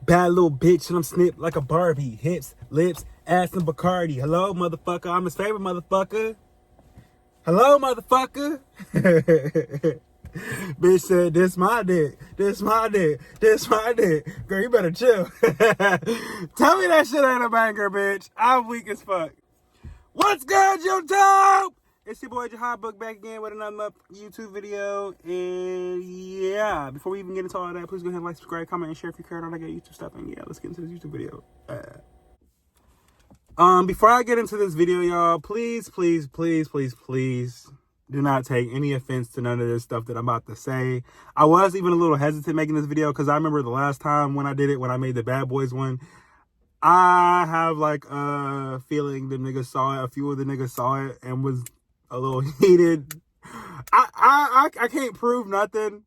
Bad little bitch and I'm snipped like a Barbie. Hips, lips, ass, and Bacardi. Hello, motherfucker. I'm his favorite motherfucker. Hello, motherfucker. Bitch said, this my dick. This my dick. This my dick. Girl, you better chill. Tell me that shit ain't a banger, bitch. I'm weak as fuck. What's good, YouTube? It's your boy Jahad Book back again with another YouTube video. And yeah, before we even get into all that, please go ahead and like, subscribe, comment, and share if you care about all that YouTube stuff. And yeah, let's get into this YouTube video. Before I get into this video, y'all, please do not take any offense to none of this stuff that I'm about to say. I was even a little hesitant making this video because I remember the last time when I did it, when I made the Bad Boys one, I have like a feeling the niggas saw it. A few of the niggas saw it and was a little heated. I can't prove nothing,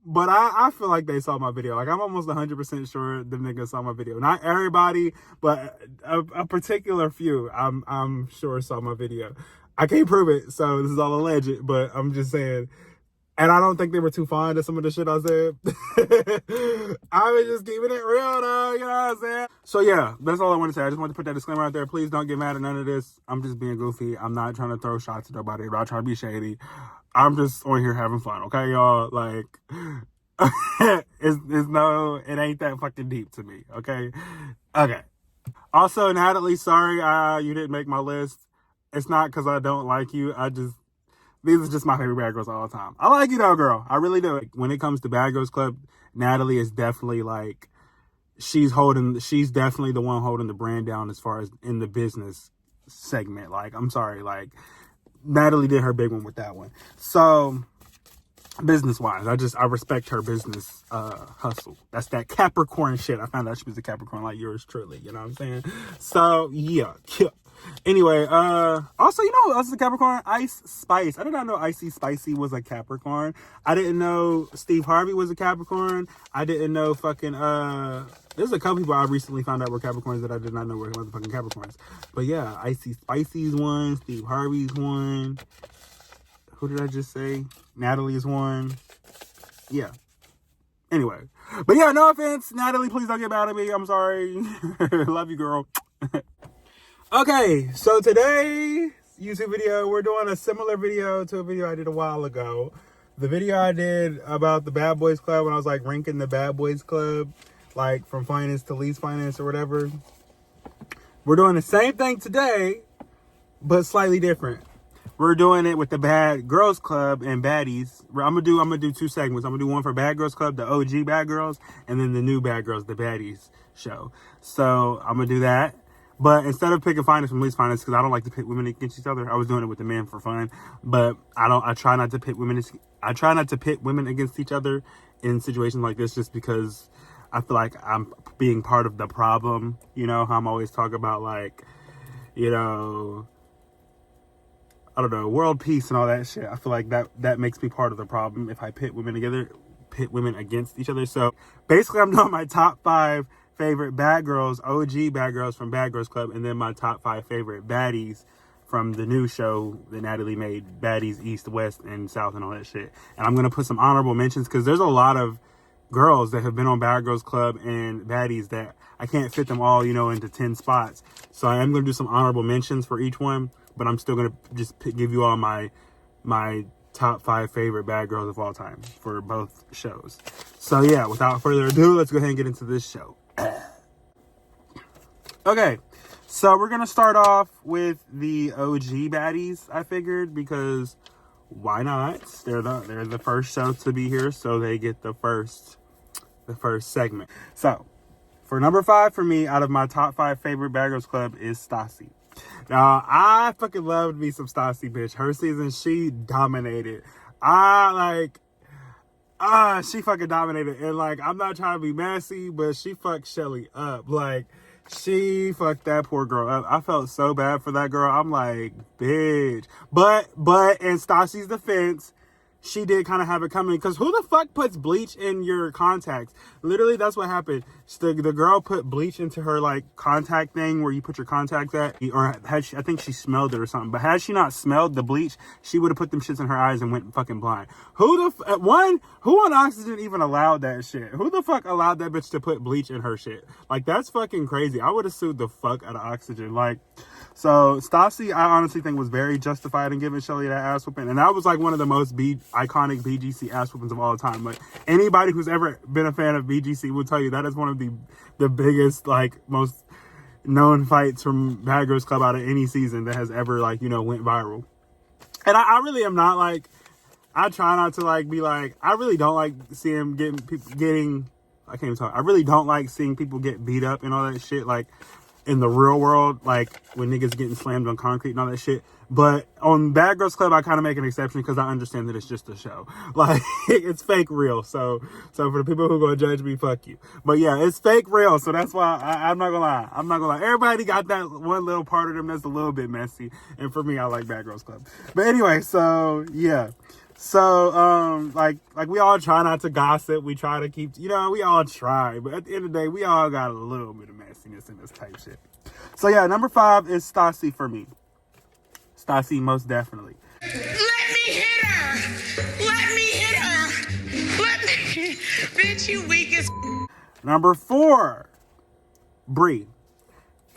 but I feel like they saw my video. Like I'm almost 100% sure the niggas saw my video. Not everybody, but a particular few I'm sure saw my video. I can't prove it, so this is all alleged, but I'm just saying. And I don't think they were too fond of some of the shit I said. I was just keeping it real though, you know what I'm saying? So yeah, that's all I want to say. I just want to put that disclaimer out there. Please don't get mad at none of this. I'm just being goofy. I'm not trying to throw shots at nobody. I'm not trying to be shady. I'm just on here having fun, okay, y'all? Like, it ain't that fucking deep to me, okay? Okay. Also, Natalie, sorry you didn't make my list. It's not because I don't like you. These are just my favorite bad girls all the time. I like you though, girl. I really do. When it comes to Bad Girls Club, Natalie is definitely like, she's definitely the one holding the brand down as far as in the business segment. Like, I'm sorry, like, Natalie did her big one with that one. So, business-wise, I respect her business hustle. That's that Capricorn shit. I found out she was a Capricorn like yours truly, you know what I'm saying? So, yeah. Anyway, also, you know who else is a Capricorn? Ice Spice. I did not know Icy Spicy was a Capricorn. I didn't know Steve Harvey was a Capricorn. I didn't know fucking, there's a couple people I recently found out were Capricorns that I did not know were motherfucking Capricorns. But yeah, Icy Spicy's one, Steve Harvey's one. Who did I just say? Natalie's one. Yeah. Anyway. But yeah, no offense. Natalie, please don't get mad at me. I'm sorry. Love you, girl. Okay, so today's YouTube video, we're doing a similar video to a video I did a while ago. The video I did about the Bad Boys Club when I was like ranking the Bad Boys Club, like from finance to least finance or whatever. We're doing the same thing today, but slightly different. We're doing it with the Bad Girls Club and Baddies. I'm gonna do two segments. I'm gonna do one for Bad Girls Club, the OG Bad Girls, and then the new Bad Girls, the Baddies show. So I'm gonna do that. But instead of picking finance from least finance, because I don't like to pit women against each other, I was doing it with the men for fun. But I try not to pit women. I try not to pit women against each other in situations like this, just because I feel like I'm being part of the problem. You know how I'm always talking about, like, you know, I don't know, world peace and all that shit. I feel like that makes me part of the problem if I pit women against each other. So basically, I'm doing my top 5 favorite bad girls, OG bad girls from Bad Girls Club, and then my top 5 favorite baddies from the new show that Natalie made, Baddies East, West, and South, and all that shit. And I'm gonna put some honorable mentions because there's a lot of girls that have been on Bad Girls Club and Baddies that I can't fit them all, you know, into 10 spots. So I am gonna do some honorable mentions for each one, but I'm still gonna just give you all my top 5 favorite bad girls of all time for both shows. So yeah, without further ado, let's go ahead and get into this show. Okay, so we're gonna start off with the OG baddies, I figured, because why not? They're the first show to be here, so they get the first segment. So for number 5 for me, out of my top 5 favorite Bad Girls Club, is Stassi. Now, I fucking loved me some Stassi, bitch. Her season, she dominated. She fucking dominated. And, like, I'm not trying to be messy, but she fucked Shelly up. Like, she fucked that poor girl up. I felt so bad for that girl. I'm like, bitch. But in Stassi's defense, she did kind of have it coming, because who the fuck puts bleach in your contacts? Literally, that's what happened. The girl put bleach into her like contact thing where you put your contacts at, or had she, I think she smelled it or something, but had she not smelled the bleach, she would have put them shits in her eyes and went fucking blind. Who on Oxygen even allowed that shit? Who the fuck allowed that bitch to put bleach in her shit? Like, that's fucking crazy. I would have sued the fuck out of Oxygen. Like, so Stassi, I honestly think, was very justified in giving Shelly that ass whooping, and that was like one of the most iconic BGC ass whoopings of all time. Like, anybody who's ever been a fan of BGC will tell you that is one of the biggest, like, most known fights from Bad Girls Club out of any season that has ever, like, you know, went viral. And I really am not like, I try not to like be like, I really don't like seeing I can't even talk. I really don't like seeing people get beat up and all that shit, like, in the real world, like when niggas getting slammed on concrete and all that shit. But on Bad Girls Club, I kind of make an exception because I understand that it's just a show. Like, it's fake real. So for the people who gonna judge me, fuck you. But yeah, it's fake real. So that's why I'm not gonna lie. I'm not gonna lie. Everybody got that one little part of them that's a little bit messy. And for me, I like Bad Girls Club. But anyway, so yeah. So, like we all try not to gossip. We try to keep, you know, we all try. But at the end of the day, we all got a little bit of messiness in this type shit. So yeah, number 5 is Stassi for me. Stassi, most definitely. Let me hit her! Let me hit her! Let me... Bitch, you weak as... Number 4, Bree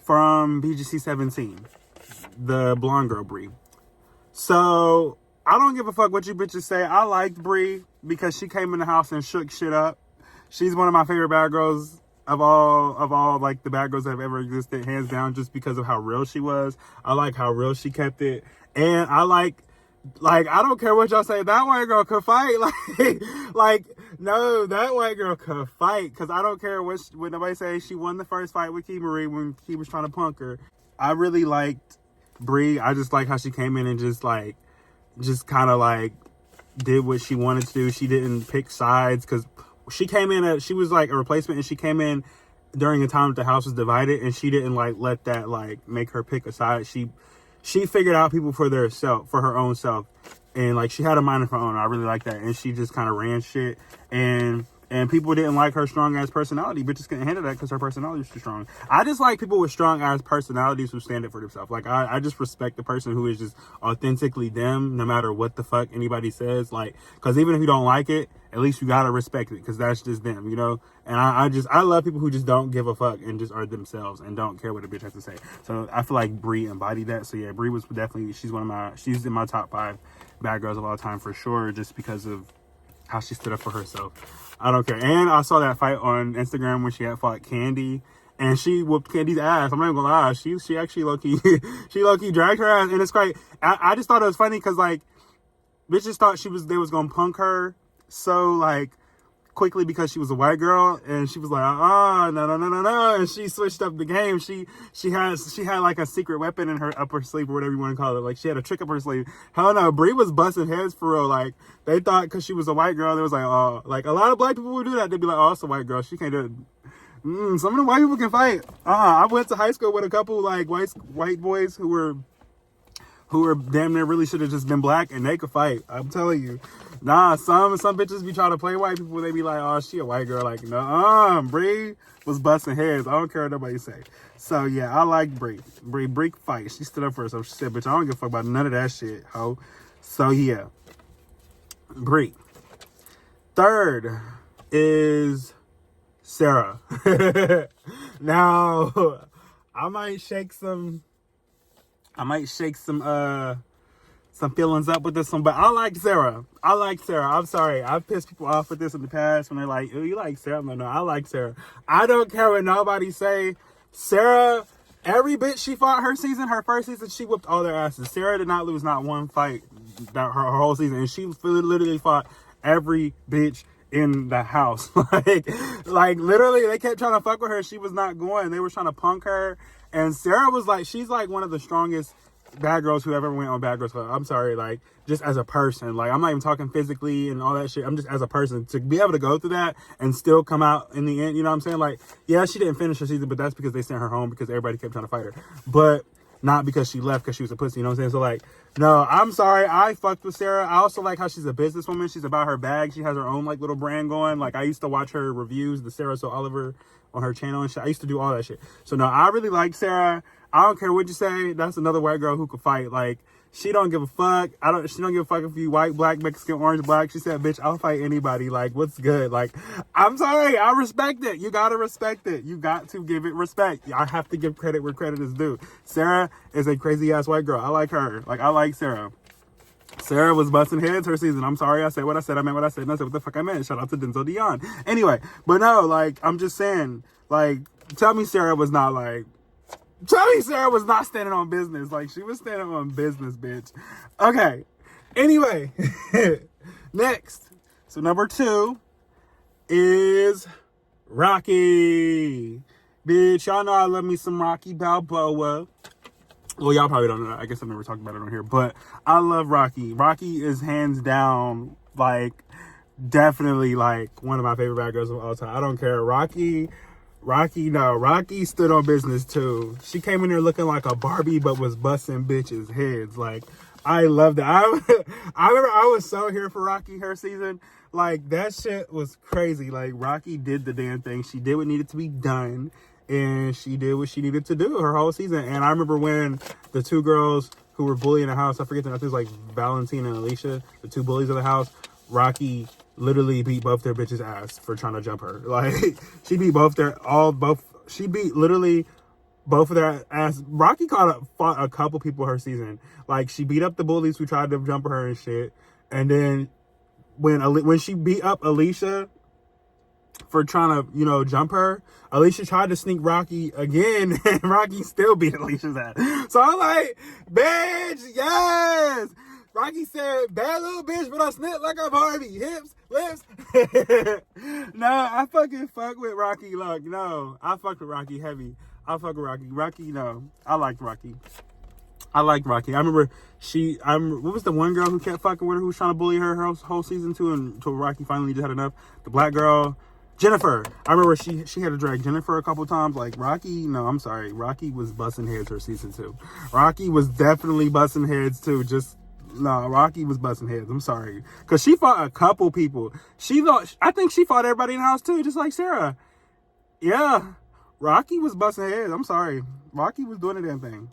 from BGC 17. The blonde girl Bree. So, I don't give a fuck what you bitches say. I liked Bree because she came in the house and shook shit up. She's one of my favorite bad girls of all like the bad girls that have ever existed, hands down, just because of how real she was. I like how real she kept it. And I like, I don't care what y'all say, that white girl could fight. Like, no, that white girl could fight. Because I don't care what nobody say. She won the first fight with Key Marie when he was trying to punk her. I really liked Bree. I just like how she came in and just kind of like did what she wanted to do. She didn't pick sides, because she came in she was like a replacement, and she came in during a time that the house was divided, and she didn't like let that like make her pick a side. She figured out people for her own self, and like she had a mind of her own. I really like that. And she just kind of ran shit, and people didn't like her strong ass personality, but just couldn't handle that because her personality was too strong. I just like people with strong ass personalities who stand up for themselves. Like, I just respect the person who is just authentically them, no matter what the fuck anybody says. Like, because even if you don't like it, at least you gotta respect it, because that's just them, you know? And I love people who just don't give a fuck and just are themselves and don't care what a bitch has to say. So I feel like Bree embodied that. So yeah, Bree was definitely, she's in my top 5 bad girls of all time for sure, just because of how she stood up for herself. I don't care. And I saw that fight on Instagram when she had fought Candy, and she whooped Candy's ass. I'm not gonna lie. She actually low-key, she low-key dragged her ass. And it's quite, I just thought it was funny because, like, bitches thought they was gonna punk her so, like, quickly because she was a white girl, and she was like, no, and she switched up the game. She had like a secret weapon in her up her sleeve, or whatever you want to call it. Like, she had a trick up her sleeve. Hell no, Bree was busting heads for real. Like, they thought because she was a white girl, they was like, oh, like a lot of black people would do that. They'd be like, oh, it's a white girl, she can't do it. Some of the white people can fight. I went to high school with a couple like white boys who were damn near really should have just been black, and they could fight. I'm telling you. Nah, some bitches be trying to play white people. They be like, oh, she a white girl. Like, no, Bree was busting heads. I don't care what nobody say. So yeah, I like Bree. Bree fight. She stood up for herself. She said, bitch, I don't give a fuck about none of that shit, ho. So yeah, Bree. 3rd is Sarah. Now, I might shake some feelings up with this one, but I like Sarah. I'm sorry. I've pissed people off with this in the past when they're like, oh, you like Sarah? No, I like Sarah. I don't care what nobody say. Sarah, every bitch she fought her first season, she whipped all their asses. Sarah did not lose not one fight her whole season, and she literally fought every bitch in the house. like literally, they kept trying to fuck with her. She was not going. They were trying to punk her, and Sarah was like, she's like one of the strongest bad girls who ever went on Bad Girls Club. I'm sorry, like, just as a person. Like, I'm not even talking physically and all that shit. I'm just as a person. To be able to go through that and still come out in the end, you know what I'm saying? Like, yeah, she didn't finish her season, but that's because they sent her home because everybody kept trying to fight her. But not because she left because she was a pussy. You know what I'm saying? So like, no, I'm sorry. I fucked with Sarah. I also like how she's a businesswoman. She's about her bag. She has her own like little brand going. Like I used to watch her reviews, the Sarah So Oliver on her channel and shit. I used to do all that shit. So no, I really like Sarah. I don't care what you say. That's another white girl who could fight. Like, she don't give a fuck. She don't give a fuck if you white, black, Mexican, orange, black. She said, bitch, I'll fight anybody. Like, what's good? Like, I'm sorry. I respect it. You gotta respect it. You got to give it respect. I have to give credit where credit is due. Sarah is a crazy ass white girl. I like her. Like, I like Sarah. Sarah was busting heads her season. I'm sorry I said what I said. I meant what I said. And I said what the fuck I meant. Shout out to Denzel Dion. Anyway, but no, like, I'm just saying, like, tell me Sarah was not standing on business. Like, she was standing on business, bitch. Okay. Anyway, next. So number 2 is Rocky. Bitch, y'all know I love me some Rocky Balboa. Well, y'all probably don't know that. I guess I've never talked about it on here. But I love Rocky. Rocky is hands down, like, definitely, like, one of my favorite bad girls of all time. I don't care. Rocky stood on business, too. She came in there looking like a Barbie, but was busting bitches' heads. Like, I loved it. I remember I was so here for Rocky her season. Like, that shit was crazy. Like, Rocky did the damn thing. She did what needed to be done. And she did what she needed to do her whole season. And I remember when the 2 girls who were bullying the house, I forget their names, it was like Valentina and Alicia, the 2 bullies of the house, Rocky literally beat both their bitches' ass for trying to jump her. Like, she beat she beat literally both of their ass. Rocky fought a couple people her season. Like, she beat up the bullies who tried to jump her and shit. And then when she beat up Alicia for trying to, you know, jump her, Alicia tried to sneak Rocky again, and Rocky still beat Alicia's ass. So I'm like, bitch, yes! Rocky said, bad little bitch, but I snip like a Barbie. Hips, lips. No, I fucking fuck with Rocky. Look, no, I fuck with Rocky heavy. I fuck with Rocky. Rocky, no. I liked Rocky. I remember what was the one girl who kept fucking with her, who was trying to bully her whole season too, until Rocky finally just had enough? The black girl, Jennifer. I remember she had to drag Jennifer a couple times. Like, Rocky, no, I'm sorry. Rocky was busting heads her season 2. Rocky was definitely busting heads too. Rocky was busting heads. I'm sorry. Because she fought a couple people. I think she fought everybody in the house too, just like Sarah. Yeah. Rocky was busting heads. I'm sorry. Rocky was doing the damn thing.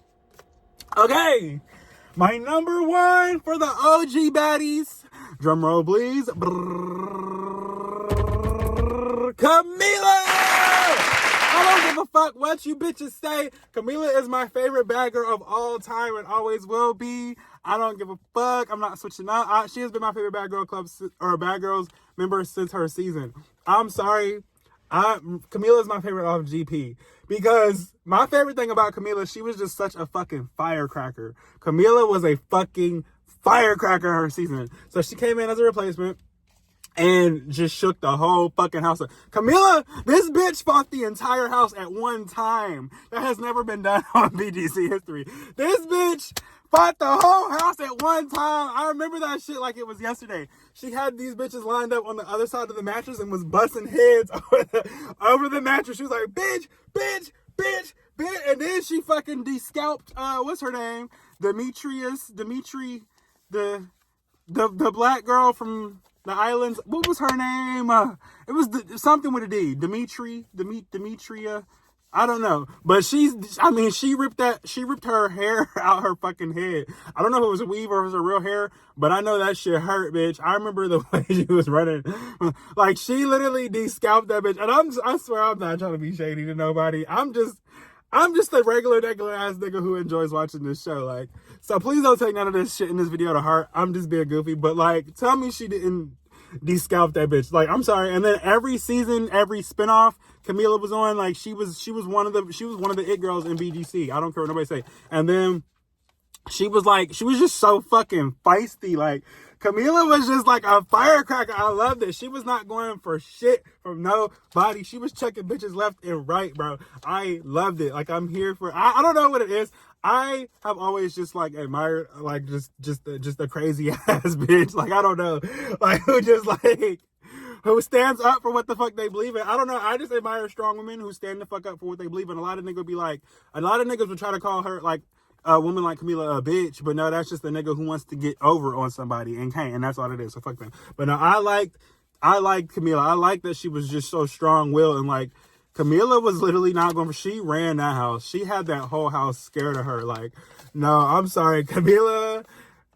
Okay. My number 1 for the OG baddies. Drum roll, please. Camila! I don't give a fuck what you bitches say. Camila is my favorite bad girl of all time and always will be. I don't give a fuck. I'm not switching up. She has been my favorite bad girl club or bad girls member since her season. I'm sorry. Camila is my favorite off GP because my favorite thing about Camila, she was just such a fucking firecracker. Camila was a fucking firecracker her season. So she came in as a replacement and just shook the whole fucking house up. Camila, this bitch fought the entire house at one time. That has never been done on BGC history. This bitch fought the whole house at one time. I remember that shit like it was yesterday. She had these bitches lined up on the other side of the mattress and was busting heads over the mattress. She was like, bitch, bitch, bitch, bitch. And then she fucking de-scalped, what's her name? Dimitri, the black girl from the islands. What was her name? It was something with a D. Demetria. I don't know, but she ripped her hair out her fucking head. I don't know if it was a weave or if it was her real hair, but I know that shit hurt, bitch. I remember the way she was running. Like, she literally de-scalped that bitch. And I swear I'm not trying to be shady to nobody. I'm just a regular ass nigga who enjoys watching this show. Like, so please don't take none of this shit in this video to heart. I'm just being goofy, but like, tell me she didn't de-scalp that bitch. Like, I'm sorry. And then every season, every spinoff Camila was on, like, she was one of the it girls in BGC. I don't care what nobody say. And then she was just so fucking feisty. Like, Camila was just like a firecracker. I loved it. She was not going for shit from nobody. She was checking bitches left and right, bro. I loved it. Like, I'm here for, I don't know what it is. I have always just like admired like just a crazy ass bitch. Like, I don't know. Like, who stands up for what the fuck they believe in. I don't know. I just admire strong women who stand the fuck up for what they believe in. A lot of niggas would try to call her like, a woman like Camila a bitch, but no, that's just a nigga who wants to get over on somebody and can't, and that's all it is. So fuck them. But no, I liked Camila. I liked that she was just so strong-willed, and like Camila was literally not going for. She ran that house. She had that whole house scared of her. Like, no, I'm sorry, Camila.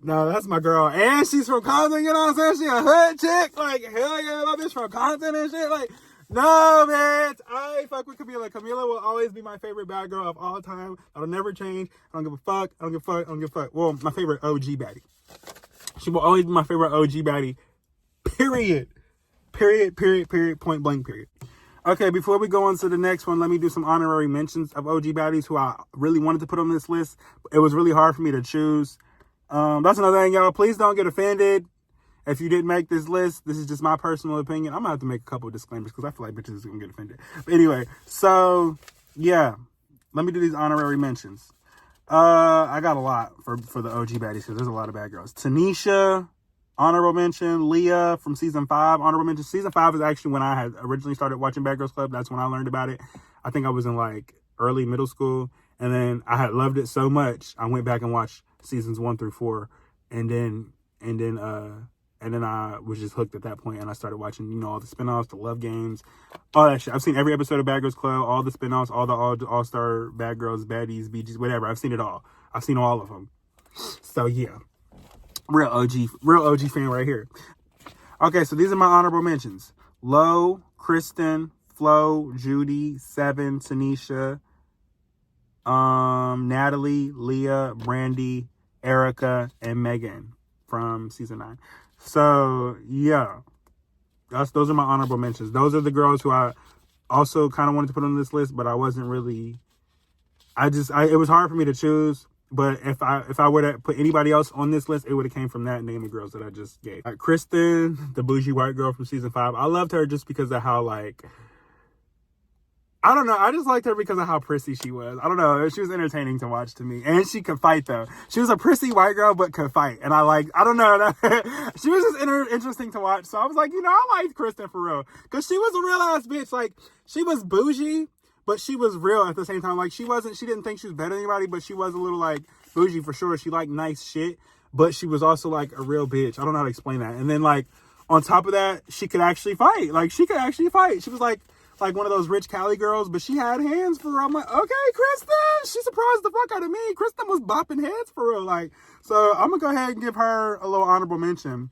No, that's my girl. And she's from Compton, you know what I'm saying? She a hood chick. Like, hell yeah, my bitch from Compton and shit. Like, no, man. I fuck with Camila. Camila will always be my favorite bad girl of all time. That'll never change. I don't give a fuck. I don't give a fuck. I don't give a fuck. Well, my favorite OG baddie. She will always be my favorite OG baddie. Period. Period. Point blank, period. Okay, before we go on to the next one, let me do some honorary mentions of OG baddies who I really wanted to put on this list. It was really hard for me to choose. That's another thing, y'all. Please don't get offended if you didn't make this list. This is just my personal opinion. I'm gonna have to make a couple of disclaimers because I feel like bitches is gonna get offended. But anyway, so yeah, let me do these honorary mentions. I got a lot for the OG baddies because there's a lot of bad girls. Tanisha, honorable mention. Leah from season 5, honorable mention. Season 5 is actually when I had originally started watching Bad Girls Club. That's when I learned about it. I think I was in like early middle school, and then I had loved it so much I went back and watched seasons 1 through 4, and then I was just hooked at that point, and I started watching, you know, all the spinoffs, the Love Games, all that shit. I've seen every episode of Bad Girls Club, all the spinoffs, all the all-star Bad Girls, Baddies, BGs, whatever. I've seen it all. I've seen all of them. So yeah, real OG fan right here. Okay, so these are my honorable mentions: Lo, Kristen, Flo, Judy, Seven, Tanisha, Natalie, Leah, Brandy, Erica, and Megan from season 9. So yeah, those are my honorable mentions. Those are the girls who I also kind of wanted to put on this list, but I wasn't really. It was hard for me to choose. But if I would have put anybody else on this list, it would have came from that name of girls that I just gave. Like Kristen, the bougie white girl from season 5. I loved her just because of how, like, I don't know. I just liked her because of how prissy she was. I don't know. She was entertaining to watch to me. And she could fight, though. She was a prissy white girl, but could fight. And I don't know. She was just interesting to watch. So I was like, you know, I liked Kristen for real. Because she was a real-ass bitch. Like, she was bougie, but she was real at the same time. Like, she didn't think she was better than anybody, but she was a little, like, bougie for sure. She liked nice shit, but she was also, like, a real bitch. I don't know how to explain that. And then, like, on top of that, she could actually fight. Like, she could actually fight. She was, like one of those rich Cali girls, but she had hands for real. I'm like, okay, Kristen, she surprised the fuck out of me. Kristen was bopping heads for real. Like, so I'm gonna go ahead and give her a little honorable mention.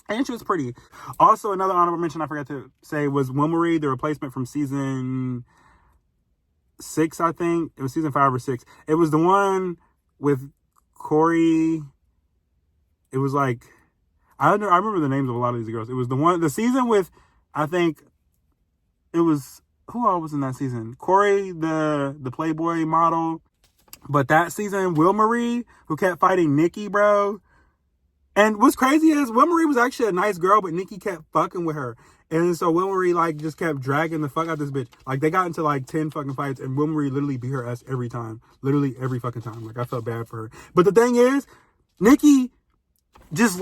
And she was pretty. Also, another honorable mention I forgot to say was Wilmarie, the replacement from season 6, I think. It was season 5 or 6. It was the one with Corey. It was like, I remember the names of a lot of these girls. It was the season with, I think, it was, who all was in that season? Corey, the Playboy model. But that season, Wilmarie, who kept fighting Nikki, bro. And what's crazy is Wilmarie was actually a nice girl, but Nikki kept fucking with her. And so Wilmarie, like, just kept dragging the fuck out of this bitch. Like, they got into, like, 10 fucking fights, and Wilmarie literally beat her ass every time. Literally every fucking time. Like, I felt bad for her. But the thing is, Nikki just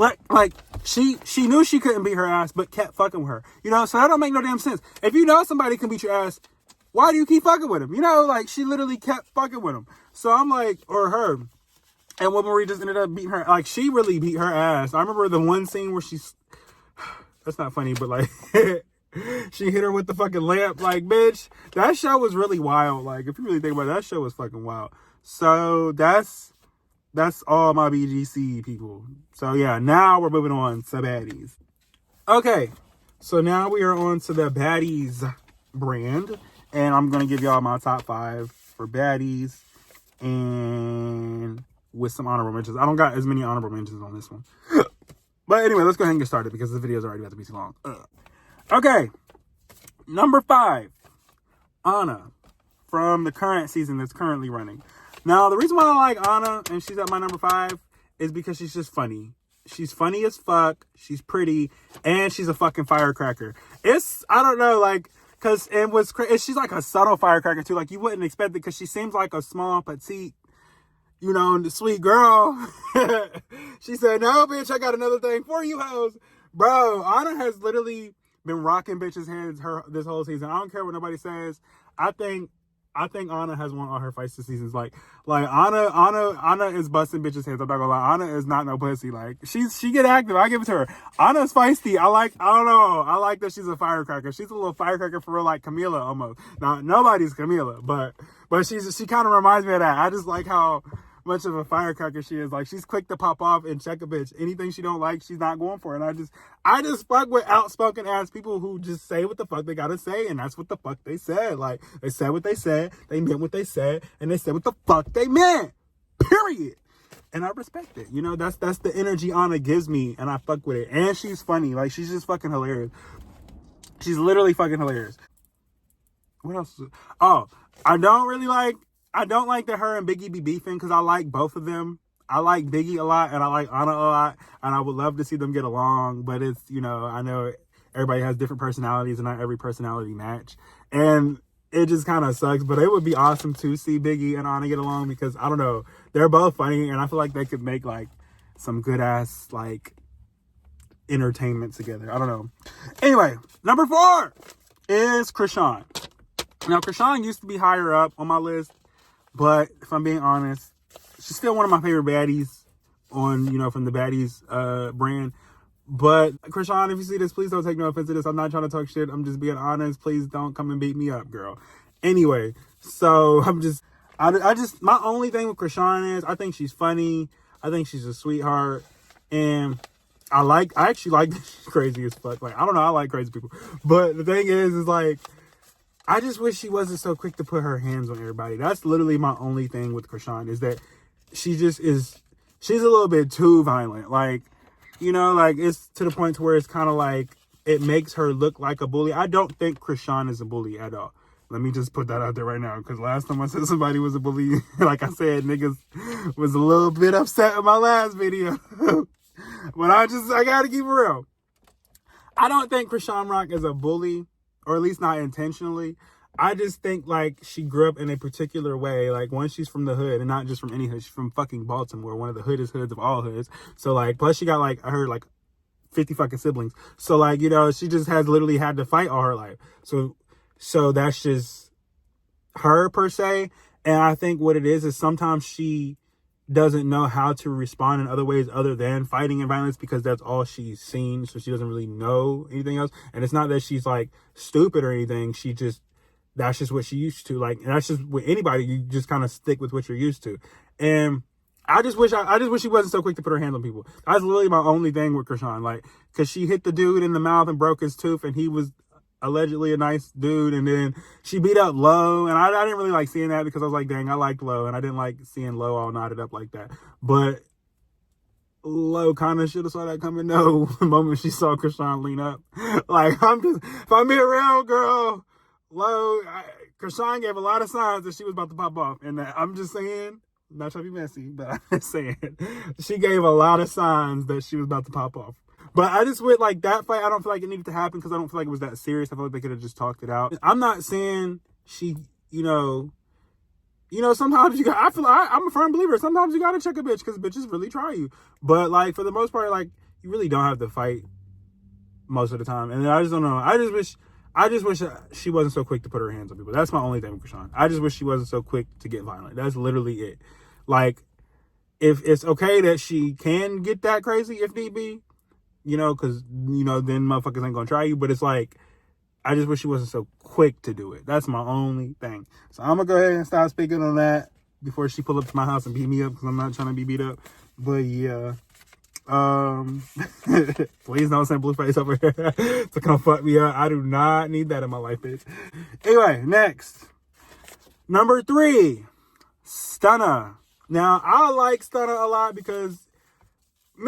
she knew she couldn't beat her ass, but kept fucking with her. You know, so that don't make no damn sense. If you know somebody can beat your ass, why do you keep fucking with him? You know, like, she literally kept fucking with him. So I'm like, or her. And Wilmarie just ended up beating her. Like, she really beat her ass. I remember the one scene where that's not funny, but like, she hit her with the fucking lamp. Like, bitch, that show was really wild. Like, if you really think about it, that show was fucking wild. So that's all my BGC people. So yeah, now we're moving on to Baddies. Okay, so now we are on to the Baddies brand. And I'm going to give y'all my top 5 for Baddies. And with some honorable mentions. I don't got as many honorable mentions on this one. But anyway, let's go ahead and get started because the video is already about to be too long. Okay, number 5. Anna from the current season that's currently running. Now, the reason why I like Anna and she's at my number 5 is because she's just funny. She's funny as fuck. She's pretty. And she's a fucking firecracker. I don't know, like, because she's like a subtle firecracker too. Like, you wouldn't expect it because she seems like a small, petite, you know, the sweet girl. She said, no, bitch, I got another thing for you hoes. Bro, Anna has literally been rocking bitches' heads this whole season. I don't care what nobody says. I think I think Anna has won all her fights this season. Like Anna is busting bitches' heads. I'm not gonna lie. Anna is not no pussy. Like she get active. I give it to her. Anna's feisty. I don't know. I like that she's a firecracker. She's a little firecracker for real, like Camila almost. Now nobody's Camila, but she kind of reminds me of that. I just like how much of a firecracker she is. Like she's quick to pop off and check a bitch. Anything she don't like, she's not going for it. And I just fuck with outspoken ass people who just say what the fuck they gotta say, and that's what the fuck they said. Like they said what they said, they meant what they said, and they said what the fuck they meant. Period. And I respect it. You know, that's the energy Anna gives me, and I fuck with it. And she's funny. Like she's just fucking hilarious. She's literally fucking hilarious. What else? Oh, I don't like that her and Biggie be beefing because I like both of them. I like Biggie a lot and I like Anna a lot, and I would love to see them get along, but it's, you know, I know everybody has different personalities and not every personality match, and it just kind of sucks, but it would be awesome to see Biggie and Anna get along because, I don't know, they're both funny and I feel like they could make like some good ass like entertainment together. I don't know. Anyway, number 4 is Krishan. Now, Krishan used to be higher up on my list, but if I'm being honest, she's still one of my favorite baddies on, you know, from the Baddies brand. But Krishan, if you see this, please don't take no offense to this. I'm not trying to talk shit. I'm just being honest. Please don't come and beat me up, girl. Anyway, so I just, my only thing with Krishan is I think she's funny. I think she's a sweetheart. And I actually like she's crazy as fuck. Like, I don't know, I like crazy people. But the thing is like, I just wish she wasn't so quick to put her hands on everybody. That's literally my only thing with Krishan, is that she's a little bit too violent. Like, you know, like it's to the point to where it's kind of like it makes her look like a bully. I don't think Krishan is a bully at all. Let me just put that out there right now, because last time I said somebody was a bully, like I said, niggas was a little bit upset in my last video. But I gotta keep it real. I don't think Krishan Rock is a bully, or at least not intentionally. I just think like she grew up in a particular way. Like, one, she's from the hood, and not just from any hood. She's from fucking Baltimore, one of the hoodest hoods of all hoods. So like, plus she got like, I heard like 50 fucking siblings. So like, you know, she just has literally had to fight all her life. So that's just her per se. And I think what it is sometimes she doesn't know how to respond in other ways other than fighting and violence, because that's all she's seen. So she doesn't really know anything else. And it's not that she's like stupid or anything. That's just what she used to. Like, and that's just with anybody. You just kind of stick with what you're used to. And I just wish she wasn't so quick to put her hands on people. That's literally my only thing with Krishan. Like, because she hit the dude in the mouth and broke his tooth, and he was allegedly a nice dude, and then she beat up Lo, and I didn't really like seeing that, because I was like, dang, I liked Lo, and I didn't like seeing Lo all knotted up like that. But Lo kind of should have saw that coming though, the moment she saw Krishan lean up. Like, if I'm being real, girl, Krishan gave a lot of signs that she was about to pop off, and I'm just saying, not trying to be messy, but I'm just saying, she gave a lot of signs that she was about to pop off. But I just with like that fight, I don't feel like it needed to happen, because I don't feel like it was that serious. I feel like they could have just talked it out. I'm not saying she, you know, sometimes I'm a firm believer. Sometimes you gotta check a bitch, because bitches really try you. But like, for the most part, like, you really don't have to fight most of the time. And I just don't know. I just wish she wasn't so quick to put her hands on people. That's my only thing with Krishan. I just wish she wasn't so quick to get violent. That's literally it. Like, if it's okay that she can get that crazy if need be, you know, because, you know, then motherfuckers ain't gonna try you. But it's like, I just wish she wasn't so quick to do it. That's my only thing. So I'm gonna go ahead and stop speaking on that before she pull up to my house and beat me up, because I'm not trying to be beat up. But yeah, please don't send Blueface over here to come fuck me up. I do not need that in my life, bitch. Anyway, next, number 3, Stunna. Now, I like Stunna a lot because so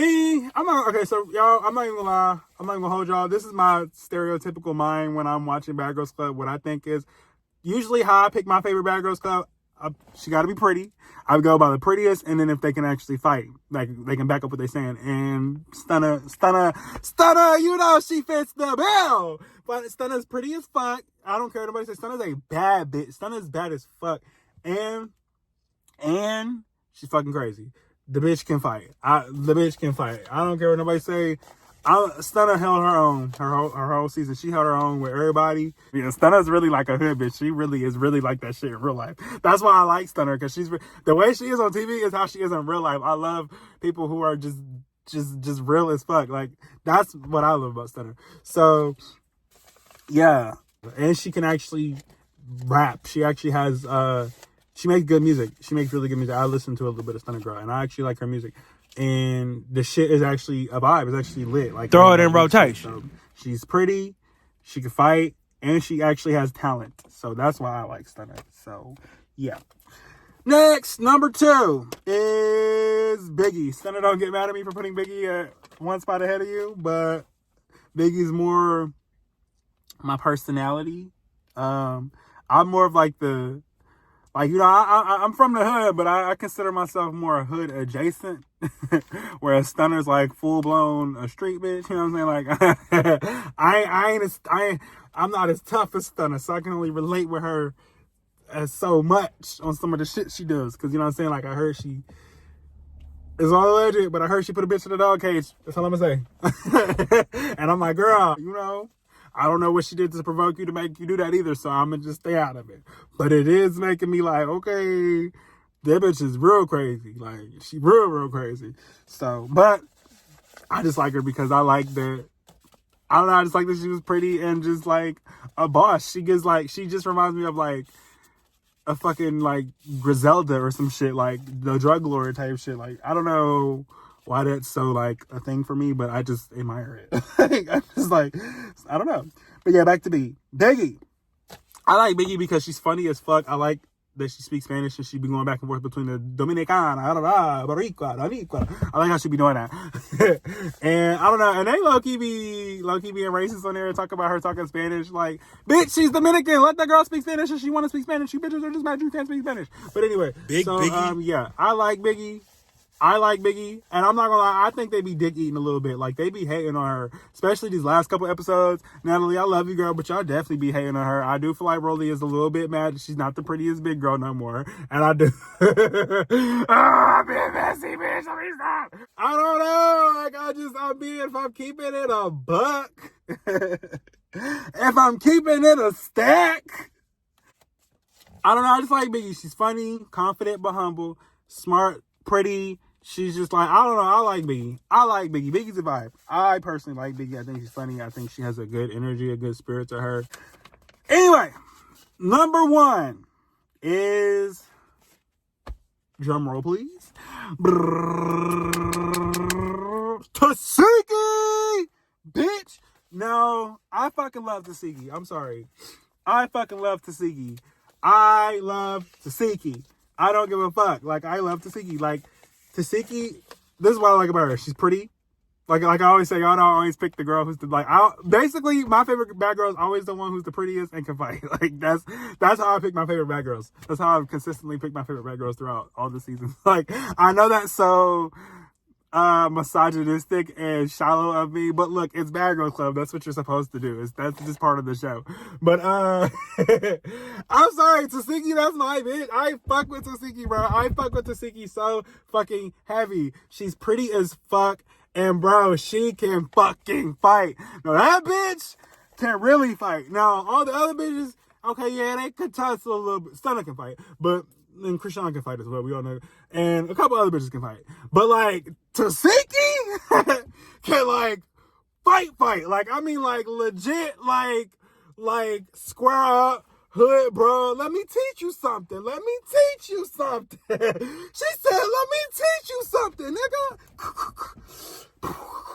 y'all, I'm not even gonna lie. I'm not even gonna hold y'all. This is my stereotypical mind when I'm watching Bad Girls Club. What I think is usually how I pick my favorite Bad Girls Club. She got to be pretty. I would go by the prettiest, and then if they can actually fight, like they can back up what they're saying. And Stunna, you know she fits the bill. But Stunna's pretty as fuck. I don't care what nobody says. Stunna's a bad bitch. Stunna's bad as fuck. And she's fucking crazy. The bitch can fight. I don't care what nobody say. Stunner held her own her whole season. She held her own with everybody. Yeah, Stunner's really like a hood bitch. She really is really like that shit in real life. That's why I like Stunner, because she's the way she is on TV is how she is in real life. I love people who are just real as fuck. Like, that's what I love about Stunner. So yeah, and she can actually rap. She actually has she makes good music. She makes really good music. I listen to a little bit of Stunner Girl, and I actually like her music. And the shit is actually a vibe. It's actually lit. Like, throw it in rotation. So she's pretty, she can fight, and she actually has talent. So that's why I like Stunner. So yeah. Next, number 2 is Biggie. Stunner, don't get mad at me for putting Biggie at one spot ahead of you, but Biggie's more my personality. I'm more of like the, like, you know, I'm from the hood, but I consider myself more hood adjacent. Whereas Stunner's like full blown a street bitch. You know what I'm saying? Like, I'm not as tough as Stunner, so I can only relate with her as so much on some of the shit she does. Cause you know what I'm saying? Like, I heard she is all alleged, but I heard she put a bitch in the dog cage. That's all I'm gonna say. And I'm like, girl, you know, I don't know what she did to provoke you to make you do that either, so I'm gonna just stay out of it. But it is making me like, okay, that bitch is real crazy. Like, she real crazy. So, but I just like her because I like that. I don't know, I just like that she was pretty and just like a boss. She just reminds me of like a fucking like Griselda or some shit, like the drug lord type shit. Like, I don't know why that's so like a thing for me, but I just admire it. I'm just like, I don't know. But yeah, back to Biggie. I like Biggie because she's funny as fuck. I like that she speaks Spanish and she be going back and forth between the Dominicana, Boricua. I like how she be doing that. And I don't know, and they low-key being racist on there and talk about her talking Spanish. Like, bitch, she's Dominican. Let that girl speak Spanish if she want to speak Spanish. You bitches are just mad you can't speak Spanish. But anyway, Biggie. Yeah, I like Biggie. And I'm not gonna lie, I think they be dick eating a little bit. Like, they be hating on her, especially these last couple episodes. Natalie, I love you, girl, but y'all definitely be hating on her. I do feel like Rolly is a little bit mad that she's not the prettiest big girl no more. And I do. I'm being messy, bitch. Let me stop. I don't know. Like, if I'm keeping it a buck, if I'm keeping it a stack, I don't know. I just like Biggie. She's funny, confident, but humble, smart, pretty. She's just like, I don't know. I like Biggie. Biggie's a vibe. I personally like Biggie. I think she's funny. I think she has a good energy, a good spirit to her. Anyway, number 1 is, drum roll, please. Tasiki! Bitch! No, I fucking love Tasiki. I'm sorry. I fucking love Tasiki. I love Tasiki. I don't give a fuck. Like, I love Tasiki. Like, Tasiki, this is what I like about her. She's pretty. Like I always say, y'all don't always pick the girl who's the, like, basically, my favorite bad girl is always the one who's the prettiest and can fight. Like, that's how I pick my favorite bad girls. That's how I've consistently picked my favorite bad girls throughout all the seasons. Like, I know that's so misogynistic and shallow of me, but look, it's Bad Girls Club. That's what you're supposed to do. That's just part of the show. But I'm sorry, Tasiki, that's my bitch. I fuck with Tasiki, bro. I fuck with Tasiki so fucking heavy. She's pretty as fuck, and bro, she can fucking fight. Now that bitch can really fight. Now all the other bitches, okay, yeah, they could touch a little bit. Stunner can fight, but and Krishan can fight as well. We all know. And a couple other bitches can fight. But, like, Tasiki can, like, fight. Like, I mean, like, legit, like, square up, hood, bro. Let me teach you something. She said, let me teach you something, nigga.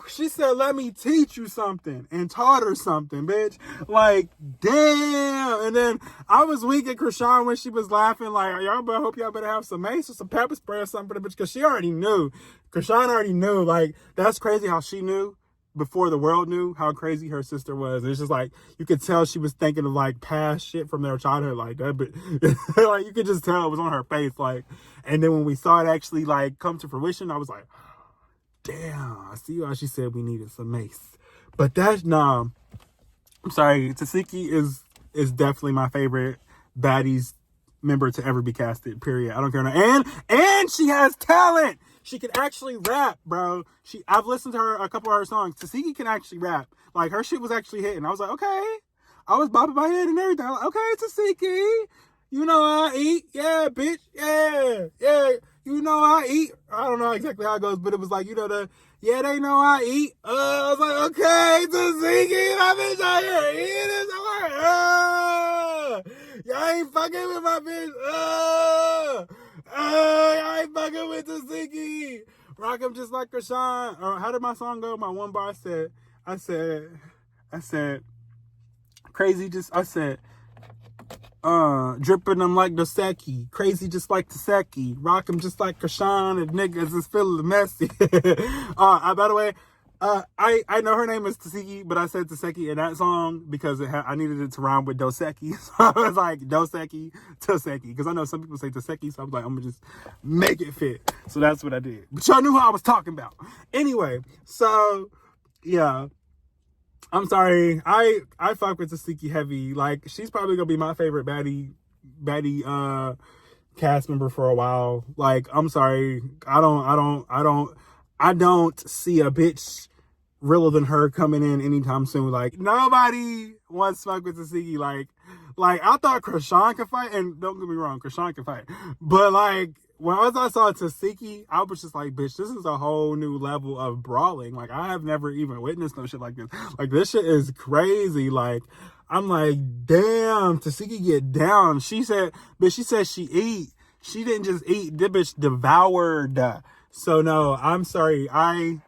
She said, let me teach you something, and taught her something, bitch. Like, damn. And then I was weak at Krishan when she was laughing, like, hope y'all better have some mace or some pepper spray or something for the bitch, because she already knew. Krishan already knew. Like, that's crazy how she knew before the world knew how crazy her sister was. And it's just like, you could tell she was thinking of, like, past shit from their childhood like that. But, like, you could just tell it was on her face. Like, and then when we saw it actually, like, come to fruition, I was like, damn, I see why she said we needed some mace. But I'm sorry, Tasiki is definitely my favorite Baddies member to ever be casted, period. I don't care. And she has talent. She can actually rap, bro. I've listened to a couple of her songs. Tasiki can actually rap. Like, her shit was actually hitting. I was like, okay. I was bopping my head and everything. I'm like, okay, Tasiki. You know I eat. Yeah, bitch. Yeah. Yeah. You know I eat. I don't know exactly how it goes, but it was like, you know, yeah, they know I eat. I was like, okay, Tasiki, my bitch out here eating this. I'm like, y'all ain't fucking with my bitch. Y'all ain't fucking with Tasiki. Rock him just like Krishan. Or how did my song go? My one bar I said, crazy just, I said, dripping them like Doseki, crazy just like Taseki, rock him just like Krishan, and niggas is feeling messy. By the way, I know her name is Taseki, but I said Taseki in that song because I needed it to rhyme with Doseki, so I was like Doseki, Taseki, because I know some people say Taseki, so I was like, I'm gonna just make it fit. So that's what I did. But y'all knew who I was talking about. Anyway, so yeah. I'm sorry. I fuck with Tasiki heavy. Like, she's probably gonna be my favorite baddie cast member for a while. Like, I'm sorry. I don't see a bitch realer than her coming in anytime soon. Like, nobody wants to fuck with Tasiki. Like I thought Krishan could fight, and don't get me wrong, Krishan can fight. But like, once I saw Tasiki, I was just like, bitch, this is a whole new level of brawling. Like, I have never even witnessed no shit like this. Like, this shit is crazy. Like, I'm like, damn, Tasiki get down. She said she eat. She didn't just eat. This bitch devoured. So no, I'm sorry. I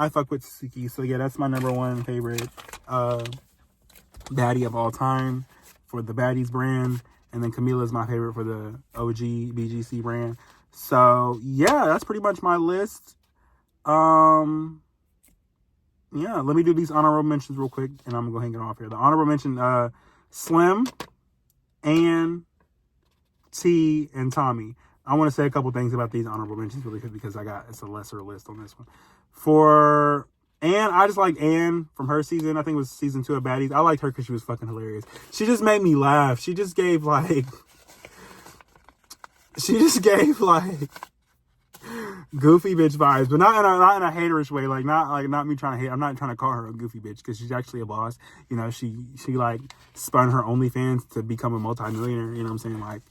fuck with Tasiki. So yeah, that's my number one favorite baddie of all time for the Baddies brand. And then Camila's my favorite for the OG BGC brand. So yeah, that's pretty much my list. Yeah, let me do these honorable mentions real quick, and I'm gonna go hang it off here. The honorable mention, Slim, Ann, T, and Tommy. I want to say a couple things about these honorable mentions really quick because it's a lesser list on this one. For Ann, I just like Ann from her season. I think it was season 2 of Baddies. I liked her because she was fucking hilarious. She just made me laugh. She just gave like goofy bitch vibes, but not in a haterish way. Like not me trying to hate. I'm not trying to call her a goofy bitch because she's actually a boss. You know, she like spun her OnlyFans to become a multimillionaire. You know what I'm saying? Like,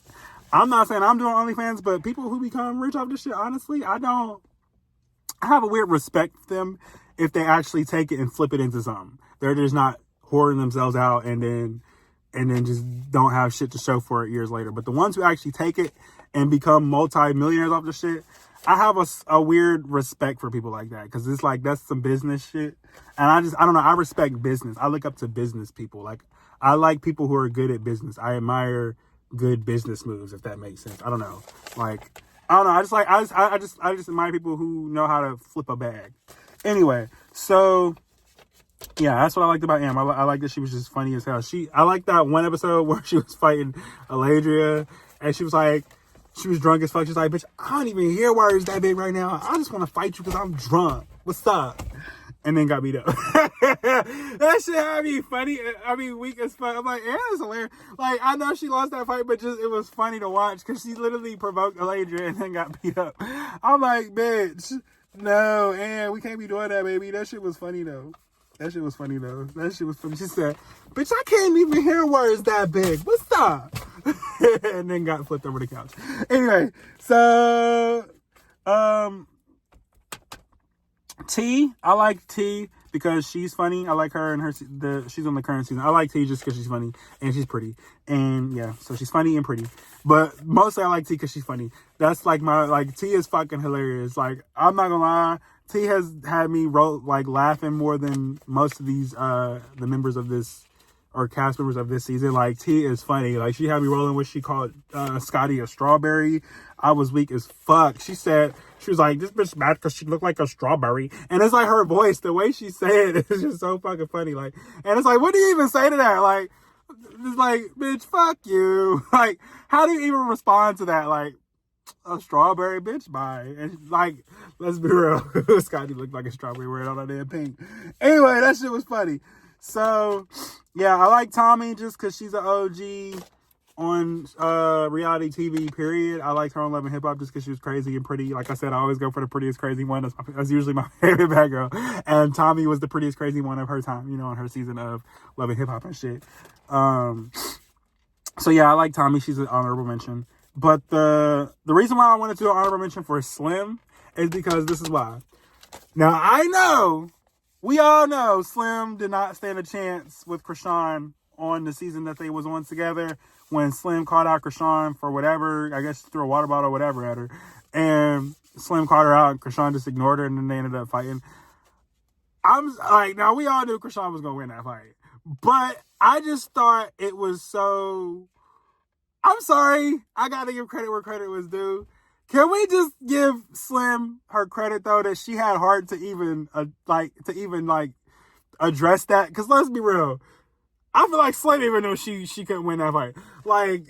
I'm not saying I'm doing OnlyFans, but people who become rich off this shit, honestly, I have a weird respect for them if they actually take it and flip it into something. They're just not whoring themselves out and then just don't have shit to show for it years later. But the ones who actually take it and become multi-millionaires off the shit, I have a weird respect for people like that because it's like, that's some business shit. And I don't know, I respect business. I look up to business people. Like, I like people who are good at business. I admire good business moves, if that makes sense. I don't know. Like, I don't know. I just admire people who know how to flip a bag. Anyway, so yeah, that's what I liked about Am. I like that she was just funny as hell. I like that one episode where she was fighting Aladria, and she was drunk as fuck. She's like, bitch, I don't even hear words that big right now. I just want to fight you because I'm drunk. What's up? And then got beat up. That shit had me funny. I mean, weak as fuck. I'm like, yeah, it's hilarious. Like, I know she lost that fight, but it was funny to watch because she literally provoked Aladria and then got beat up. I'm like, bitch, no, and we can't be doing that, baby. That shit was funny though. That shit was funny. She said, bitch, I can't even hear words that big. What's up? And then got flipped over the couch. Anyway, so, T, I like T because she's funny. I like her and she's on the current season. I like T just because she's funny and she's pretty. And yeah, so she's funny and pretty. But mostly I like T because she's funny. That's like T is fucking hilarious. Like, I'm not gonna lie, T has had me laughing more than most of these the members of this or cast members of this season. Like, T is funny. Like, she had me rolling when she called Scotty a strawberry. I was weak as fuck. She was like, this bitch mad because she looked like a strawberry. And it's like her voice, the way she said it is just so fucking funny. Like, and it's like, what do you even say to that? Like, it's like, bitch, fuck you. Like, how do you even respond to that? Like, a strawberry, bitch, bye. And like, let's be real. Scotty looked like a strawberry wearing all that damn pink. Anyway, that shit was funny. So, yeah, I like Tommy just because she's an OG. reality TV, period. I liked her on Love and Hip Hop just because she was crazy and pretty. Like I said, I always go for the prettiest crazy one. That's usually my favorite bad girl. And Tommy was the prettiest crazy one of her time, you know, on her season of Love and Hip Hop and shit. So yeah, I like Tommy. She's an honorable mention. But the reason why I wanted to do an honorable mention for Slim is because this is why. Now, I know, we all know Slim did not stand a chance with Krishan on the season that they was on together when Slim called out Krishan for whatever, I guess threw a water bottle or whatever at her. And Slim called her out and Krishan just ignored her and then they ended up fighting. I'm like, now we all knew Krishan was going to win that fight. But I just thought it was so... I'm sorry. I got to give credit where credit was due. Can we just give Slim her credit, though, that she had heart to even address that? Because let's be real. I feel like Slim even knew she couldn't win that fight. Like,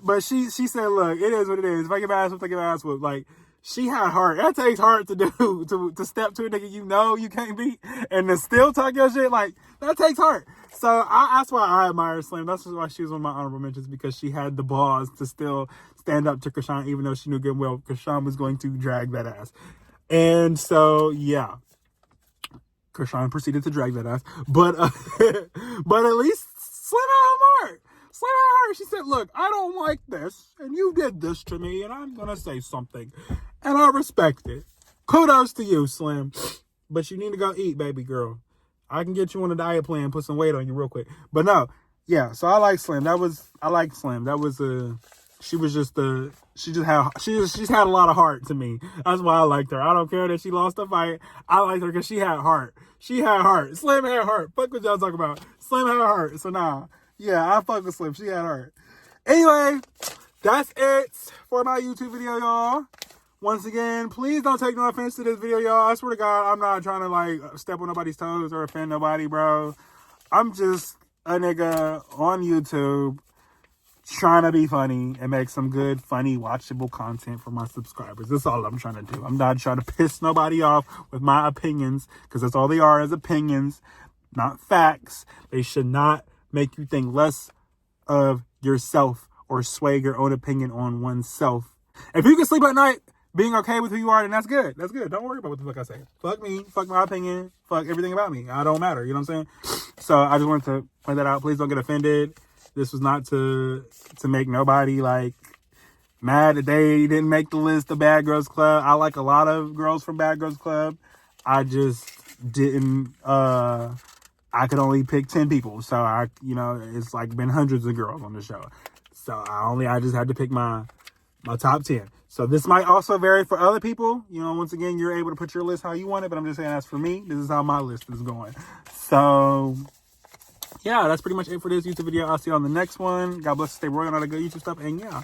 but she said, look, it is what it is. If I get my ass whooped, I get my ass whooped. Like, she had heart. That takes heart to do, to step to a nigga you know you can't beat and to still talk your shit. Like, that takes heart. So that's why I admire Slim. That's why she was one of my honorable mentions, because she had the balls to still stand up to Krishan, even though she knew good and well Krishan was going to drag that ass. And so, yeah. Krishan proceeded to drag that ass. But but at least Slim had heart. Slim had heart. She said, look, I don't like this, and you did this to me, and I'm going to say something. And I respect it. Kudos to you, Slim. But you need to go eat, baby girl. I can get you on a diet plan, put some weight on you real quick. But no, yeah, so I like Slim. I like Slim. That was she just had a lot of heart to me. That's why I liked her. I don't care that she lost the fight. I liked her because she had heart. She had heart. Slim had heart. Fuck what y'all talking about. Slim had heart. So nah, yeah, I fuck with Slim. She had heart. Anyway, that's it for my YouTube video, y'all. Once again, please don't take no offense to this video, y'all. I swear to God, I'm not trying to, like, step on nobody's toes or offend nobody, bro. I'm just a nigga on YouTube trying to be funny and make some good, funny, watchable content for my subscribers. That's all I'm trying to do. I'm not trying to piss nobody off with my opinions, because that's all they are, is opinions, not facts. They should not make you think less of yourself or sway your own opinion on oneself. If you can sleep at night being okay with who you are, then that's good. That's good. Don't worry about what the fuck I say. Fuck me. Fuck my opinion. Fuck everything about me. I don't matter. You know what I'm saying? So I just wanted to point that out. Please don't get offended. This was not to make nobody, like, mad that they didn't make the list of Bad Girls Club. I like a lot of girls from Bad Girls Club. I just didn't, I could only pick 10 people. So it's like been hundreds of girls on the show. So I just had to pick my top 10. So this might also vary for other people. You know, once again, you're able to put your list how you want it, but I'm just saying, as for me, this is how my list is going. So yeah, that's pretty much it for this YouTube video. I'll see you on the next one. God bless, stay royal, and all the good YouTube stuff. And yeah.